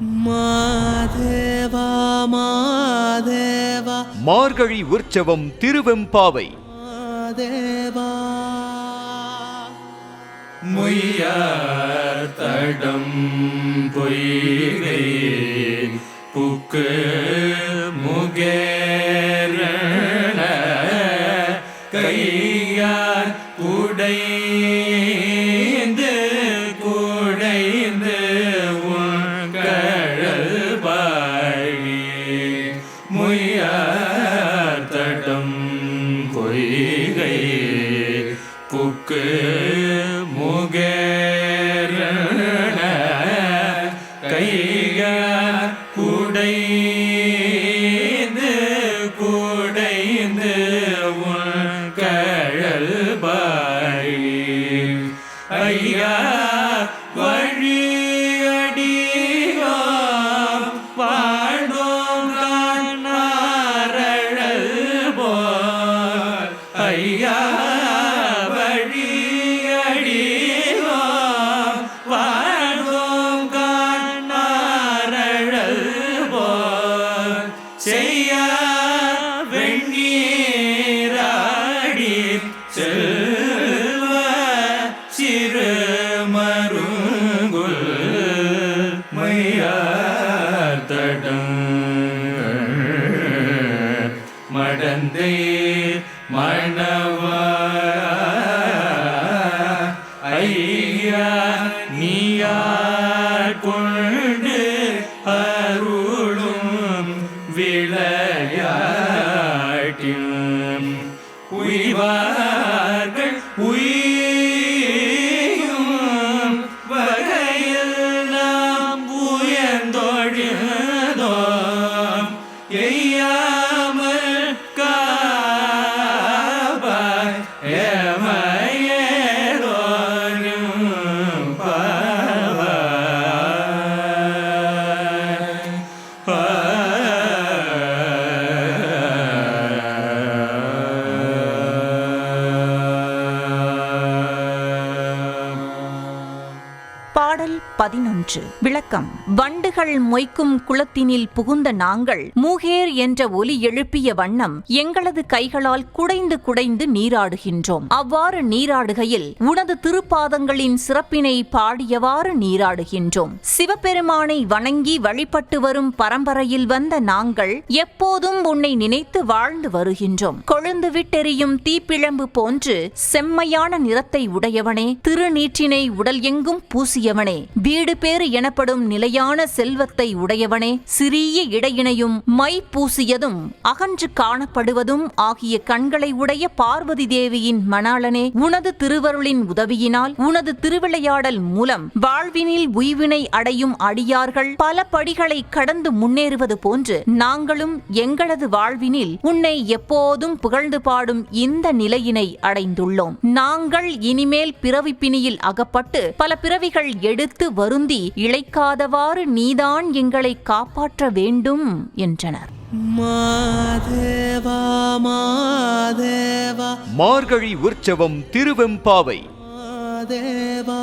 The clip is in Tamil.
மாதேவா மாதேவா மார்கழி உற்சவம் திருவெம்பாவை. மாதேவா முய்யார் தடம் பொய்கை புக்கு முகேரண கையார் குடைந்து குடைந்து உங்கழல் பாழி. முய்யார் தடம் பொய்கை புக்கு முகேரண கையார் குடைந்து குடைந்து உங்கழல் பாழி. ஐயா வழியடியோம் பாடும் காணாரழல் போல். ஐயா வழியடியோம் பாடும் காணாரழல் போல். செய்ய வெண்ணீராடி செல்வ சிறு மருங்குல் மையார் தடம் மடந்தை மணவா ஐயா நீயார் கொண்டு அருளும் விளையாட்டின் உய்வார்கள் உய்யும் வகையில் நாம் உயர்ந்தொழிதோம். எய்யாமல் காபாய் எமையேதோரும் பாவாய். பாடல் 11. விளக்கம். வண்டுகள் மொய்க்கும் குளத்தினில் புகுந்த நாங்கள் மூகேர் என்ற ஒலி எழுப்பிய வண்ணம் எங்களது கைகளால் குடைந்து குடைந்து நீராடுகின்றோம். அவ்வாறு நீராடுகையில் உனது திருப்பாதங்களின் சிறப்பினை பாடியவாறு நீராடுகின்றோம். சிவபெருமானை வணங்கி வழிபட்டு வரும் பரம்பரையில் வந்த நாங்கள் எப்போதும் உன்னை நினைத்து வாழ்ந்து வருகின்றோம். கொழுந்து விட்டெறியும் தீப்பிழம்பு போன்று செம்மையான நிறத்தை உடையவனே, திருநீற்றினை உடல் எங்கும் பூசியவனே, வீடு பேறு எனப்படும் நிலையான செல்வத்தை உடையவனே, சிறிய இடையினையும் மை பூசியதும் அகன்று காணப்படுவதும் ஆகிய கண்களை உடைய பார்வதி தேவியின் மணாளனே, உனது திருவருளின் உதவியினால் உனது திருவிளையாடல் மூலம் வாழ்வினில் உய்வினை அடையும் அடியார்கள் பல படிகளை கடந்து முன்னேறுவது போன்று நாங்களும் எங்களது வாழ்வினில் உன்னை எப்போதும் புகழ்ந்து பாடும் இந்த நிலையினை அடைந்துள்ளோம். நாங்கள் இனிமேல் பிறவிப்பிணியில் அகப்பட்டு பல பிறவிகள் எடுத்து வருந்தி இளைக்காதவாறு நீதான் எங்களை காப்பாற்ற வேண்டும் என்றனர். மாதேவா மாதேவா மார்கழி உற்சவம் திருவெம்பாவை. மாதேவா